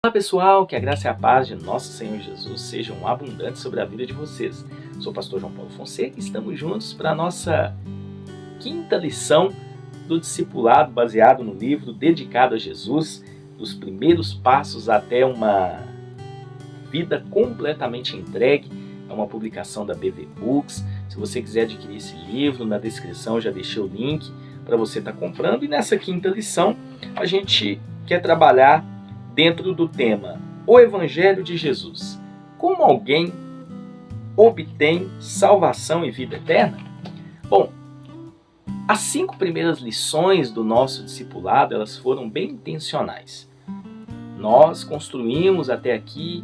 Olá pessoal, que a graça e a paz de nosso Senhor Jesus sejam abundantes sobre a vida de vocês. Sou o pastor João Paulo Fonseca e estamos juntos para a nossa quinta lição do discipulado baseado no livro dedicado a Jesus, dos primeiros passos até uma vida completamente entregue. É uma publicação da BV Books. Se você quiser adquirir esse livro, na descrição eu já deixei o link para você estar comprando. E nessa quinta lição a gente quer trabalhar dentro do tema O Evangelho de Jesus. Como alguém obtém salvação e vida eterna? Bom, as 5 primeiras lições do nosso discipulado, elas foram bem intencionais. Nós construímos até aqui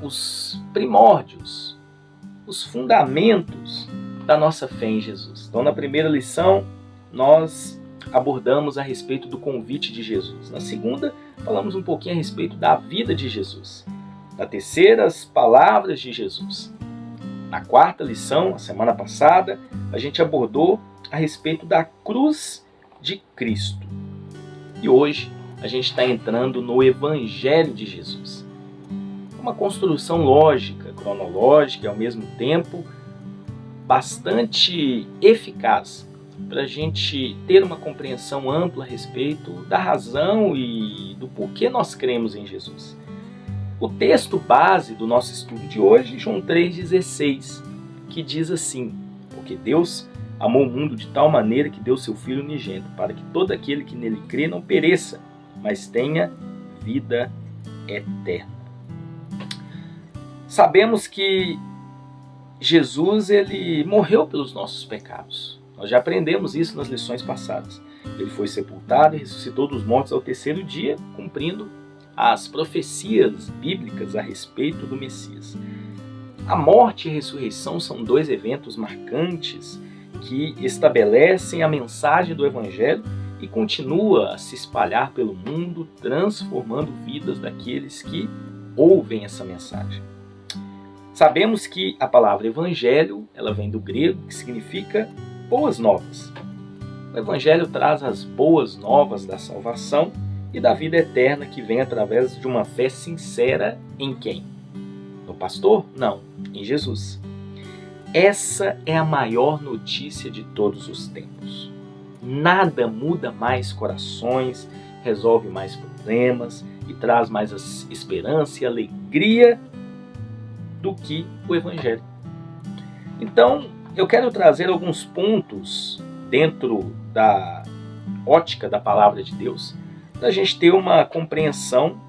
os primórdios, os fundamentos da nossa fé em Jesus. Então, na primeira lição, nós abordamos a respeito do convite de Jesus. Na segunda, falamos um pouquinho a respeito da vida de Jesus. Na terceira, as palavras de Jesus. Na quarta lição, a semana passada, a gente abordou a respeito da cruz de Cristo. E hoje, a gente está entrando no Evangelho de Jesus. Uma construção lógica, cronológica e ao mesmo tempo bastante eficaz para a gente ter uma compreensão ampla a respeito da razão e do porquê nós cremos em Jesus. O texto base do nosso estudo de hoje, João 3,16, que diz assim: porque Deus amou o mundo de tal maneira que deu seu Filho unigênito, para que todo aquele que nele crê não pereça, mas tenha vida eterna. Sabemos que Jesus ele morreu pelos nossos pecados. Nós já aprendemos isso nas lições passadas. Ele foi sepultado e ressuscitou dos mortos ao terceiro dia, cumprindo as profecias bíblicas a respeito do Messias. A morte e a ressurreição são 2 eventos marcantes que estabelecem a mensagem do Evangelho e continua a se espalhar pelo mundo, transformando vidas daqueles que ouvem essa mensagem. Sabemos que a palavra evangelho, ela vem do grego, que significa boas novas. O evangelho traz as boas novas da salvação e da vida eterna que vem através de uma fé sincera em quem? No pastor? Não, em Jesus. Essa é a maior notícia de todos os tempos. Nada muda mais corações, resolve mais problemas e traz mais esperança e alegria do que o Evangelho. Então, eu quero trazer alguns pontos dentro da ótica da palavra de Deus, para a gente ter uma compreensão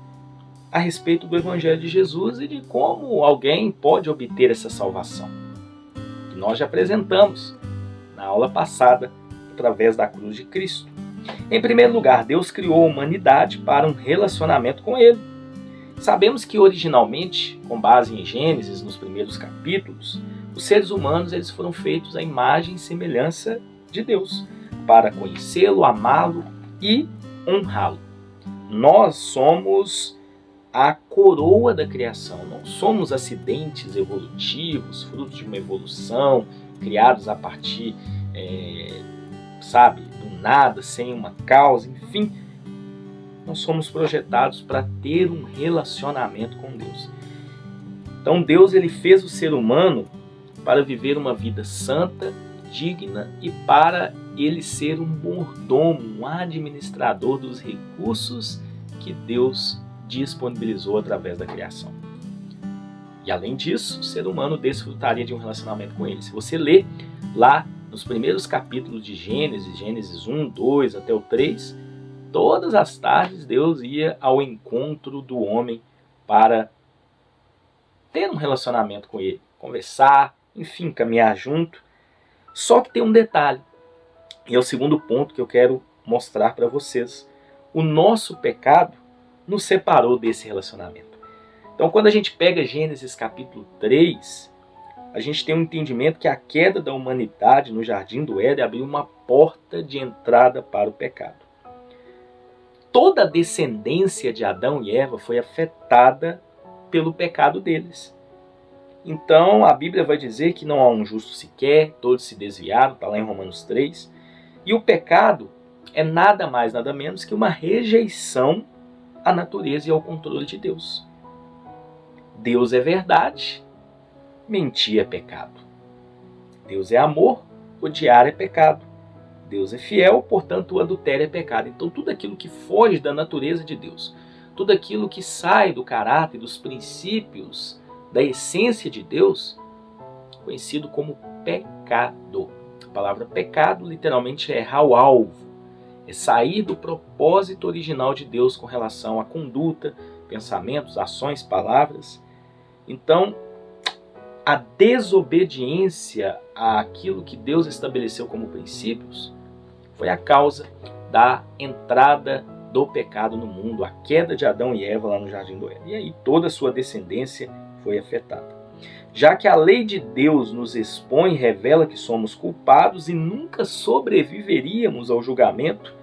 a respeito do Evangelho de Jesus e de como alguém pode obter essa salvação. Que nós já apresentamos na aula passada, através da cruz de Cristo. Em primeiro lugar, Deus criou a humanidade para um relacionamento com Ele. Sabemos que originalmente, com base em Gênesis, nos primeiros capítulos, os seres humanos eles foram feitos à imagem e semelhança de Deus, para conhecê-lo, amá-lo e honrá-lo. Nós somos a coroa da criação, não somos acidentes evolutivos, frutos de uma evolução, criados a partir, do nada, sem uma causa, enfim. Nós somos projetados para ter um relacionamento com Deus. Então Deus ele fez o ser humano para viver uma vida santa, digna e para ele ser um mordomo, um administrador dos recursos que Deus disponibilizou através da criação. E além disso, o ser humano desfrutaria de um relacionamento com ele. Se você ler lá nos primeiros capítulos de Gênesis, Gênesis 1, 2 até o 3, todas as tardes Deus ia ao encontro do homem para ter um relacionamento com ele, conversar, enfim, caminhar junto. Só que tem um detalhe, e é o segundo ponto que eu quero mostrar para vocês. O nosso pecado nos separou desse relacionamento. Então, quando a gente pega Gênesis capítulo 3, a gente tem um entendimento que a queda da humanidade no jardim do Éden abriu uma porta de entrada para o pecado. Toda a descendência de Adão e Eva foi afetada pelo pecado deles. Então a Bíblia vai dizer que não há um justo sequer, todos se desviaram, está lá em Romanos 3. E o pecado é nada mais, nada menos que uma rejeição à natureza e ao controle de Deus. Deus é verdade, mentir é pecado. Deus é amor, odiar é pecado. Deus é fiel, portanto o adultério é pecado. Então tudo aquilo que foge da natureza de Deus, tudo aquilo que sai do caráter, dos princípios, da essência de Deus, é conhecido como pecado. A palavra pecado literalmente é errar o alvo, é sair do propósito original de Deus com relação à conduta, pensamentos, ações, palavras. Então, a desobediência àquilo que Deus estabeleceu como princípios foi a causa da entrada do pecado no mundo, a queda de Adão e Eva lá no Jardim do Éden. E aí toda a sua descendência foi afetada. Já que a lei de Deus nos expõe e revela que somos culpados e nunca sobreviveríamos ao julgamento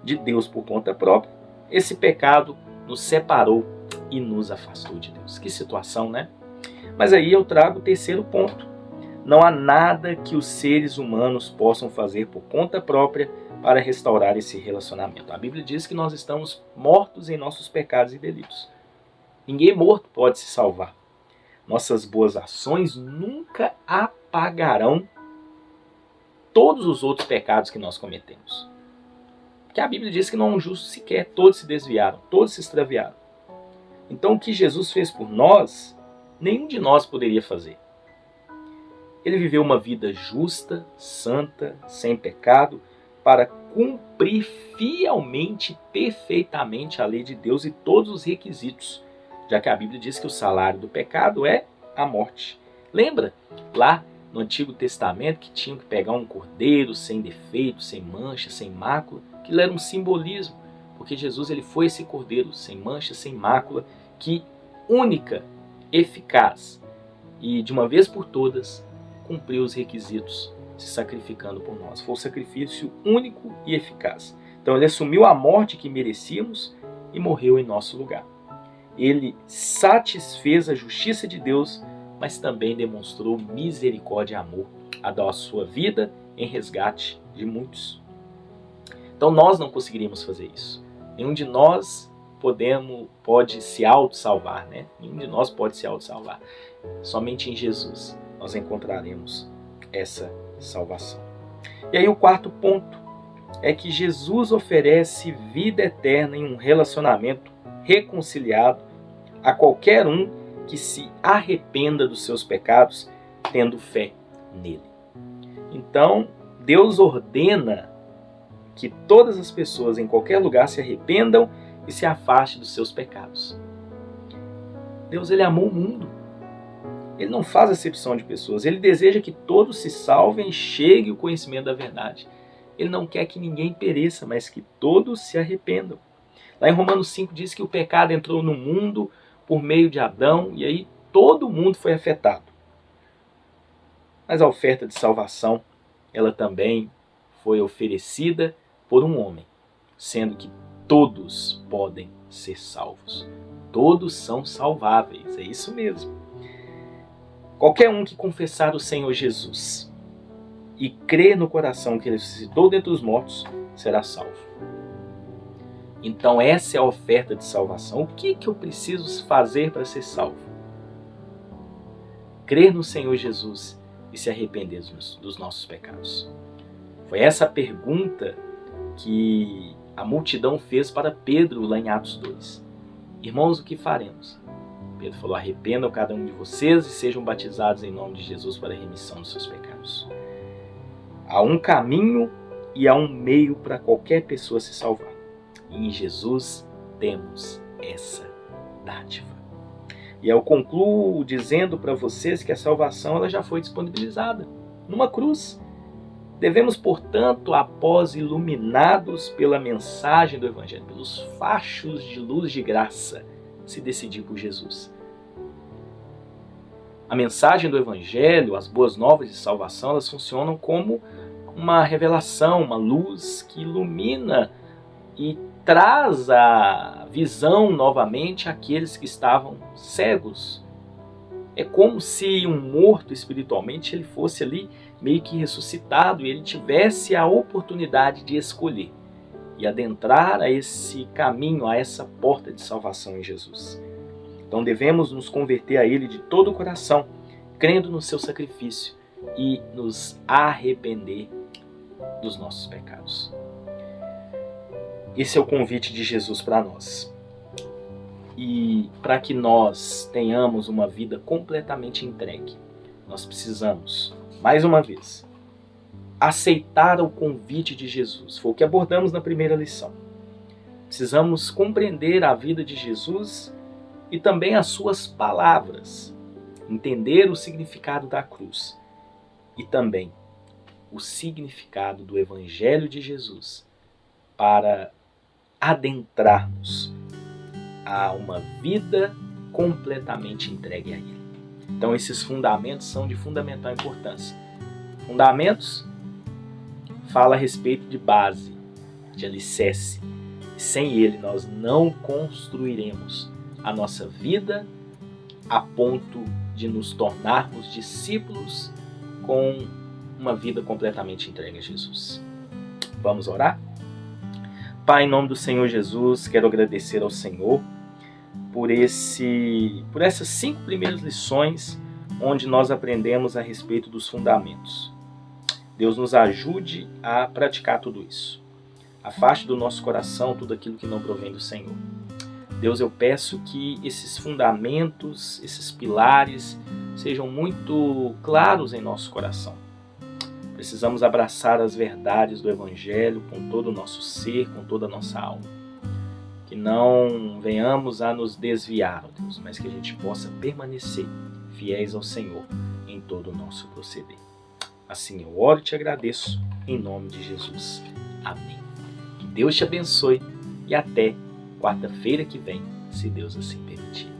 de Deus por conta própria, esse pecado nos separou e nos afastou de Deus. Que situação, né? Mas aí eu trago o terceiro ponto. Não há nada que os seres humanos possam fazer por conta própria para restaurar esse relacionamento. A Bíblia diz que nós estamos mortos em nossos pecados e delitos. Ninguém morto pode se salvar. Nossas boas ações nunca apagarão todos os outros pecados que nós cometemos. Porque a Bíblia diz que não há um justo sequer, todos se desviaram, todos se extraviaram. Então o que Jesus fez por nós, nenhum de nós poderia fazer. Ele viveu uma vida justa, santa, sem pecado, para cumprir fielmente, perfeitamente a lei de Deus e todos os requisitos, já que a Bíblia diz que o salário do pecado é a morte. Lembra lá no Antigo Testamento que tinham que pegar um cordeiro sem defeito, sem mancha, sem mácula? Aquilo era um simbolismo, porque Jesus ele foi esse cordeiro sem mancha, sem mácula, que única, eficaz e de uma vez por todas cumpriu os requisitos, se sacrificando por nós. Foi o sacrifício único e eficaz. Então ele assumiu a morte que merecíamos e morreu em nosso lugar. Ele satisfez a justiça de Deus, mas também demonstrou misericórdia e amor a dar a sua vida em resgate de muitos. Então nós não conseguiríamos fazer isso. Nenhum de nós pode se auto-salvar, né? Nenhum de nós pode se auto-salvar. Somente em Jesus nós encontraremos essa salvação. E aí o quarto ponto é que Jesus oferece vida eterna em um relacionamento reconciliado a qualquer um que se arrependa dos seus pecados, tendo fé nele. Então, Deus ordena que todas as pessoas em qualquer lugar se arrependam e se afastem dos seus pecados. Deus ele amou o mundo. Ele não faz acepção de pessoas. Ele deseja que todos se salvem e cheguem ao conhecimento da verdade. Ele não quer que ninguém pereça, mas que todos se arrependam. Lá em Romanos 5 diz que o pecado entrou no mundo por meio de Adão e aí todo mundo foi afetado. Mas a oferta de salvação, ela também foi oferecida por um homem, sendo que todos podem ser salvos. Todos são salváveis, é isso mesmo. Qualquer um que confessar o Senhor Jesus e crer no coração que ele ressuscitou dentre os mortos, será salvo. Então essa é a oferta de salvação. O que eu preciso fazer para ser salvo? Crer no Senhor Jesus e se arrepender dos nossos pecados. Foi essa a pergunta que a multidão fez para Pedro lá em Atos 2. Irmãos, o que faremos? Pedro falou, arrependam cada um de vocês e sejam batizados em nome de Jesus para a remissão dos seus pecados. Há um caminho e há um meio para qualquer pessoa se salvar. E em Jesus temos essa dádiva. E eu concluo dizendo para vocês que a salvação ela já foi disponibilizada numa cruz. Devemos, portanto, após iluminados pela mensagem do Evangelho, pelos fachos de luz de graça, se decidir por Jesus. A mensagem do Evangelho, as boas novas de salvação, elas funcionam como uma revelação, uma luz que ilumina e traz a visão novamente àqueles que estavam cegos. É como se um morto espiritualmente ele fosse ali meio que ressuscitado e ele tivesse a oportunidade de escolher. e adentrar a esse caminho, a essa porta de salvação em Jesus. Então devemos nos converter a Ele de todo o coração, crendo no seu sacrifício e nos arrepender dos nossos pecados. Esse é o convite de Jesus para nós. E para que nós tenhamos uma vida completamente entregue, nós precisamos, mais uma vez, aceitar o convite de Jesus. Foi o que abordamos na primeira lição. Precisamos compreender a vida de Jesus e também as suas palavras, entender o significado da cruz e também o significado do Evangelho de Jesus para adentrarmos a uma vida completamente entregue a Ele. Então esses fundamentos são de fundamental importância. Fundamentos fala a respeito de base, de alicerce. Sem ele nós não construiremos a nossa vida a ponto de nos tornarmos discípulos com uma vida completamente entregue a Jesus. Vamos orar? Pai, em nome do Senhor Jesus, quero agradecer ao Senhor por essas 5 primeiras lições onde nós aprendemos a respeito dos fundamentos. Deus nos ajude a praticar tudo isso. Afaste do nosso coração tudo aquilo que não provém do Senhor. Deus, eu peço que esses fundamentos, esses pilares, sejam muito claros em nosso coração. Precisamos abraçar as verdades do Evangelho com todo o nosso ser, com toda a nossa alma. Que não venhamos a nos desviar, ó Deus, mas que a gente possa permanecer fiéis ao Senhor em todo o nosso proceder. Assim eu oro e te agradeço, em nome de Jesus. Amém. Que Deus te abençoe e até quarta-feira que vem, se Deus assim permitir.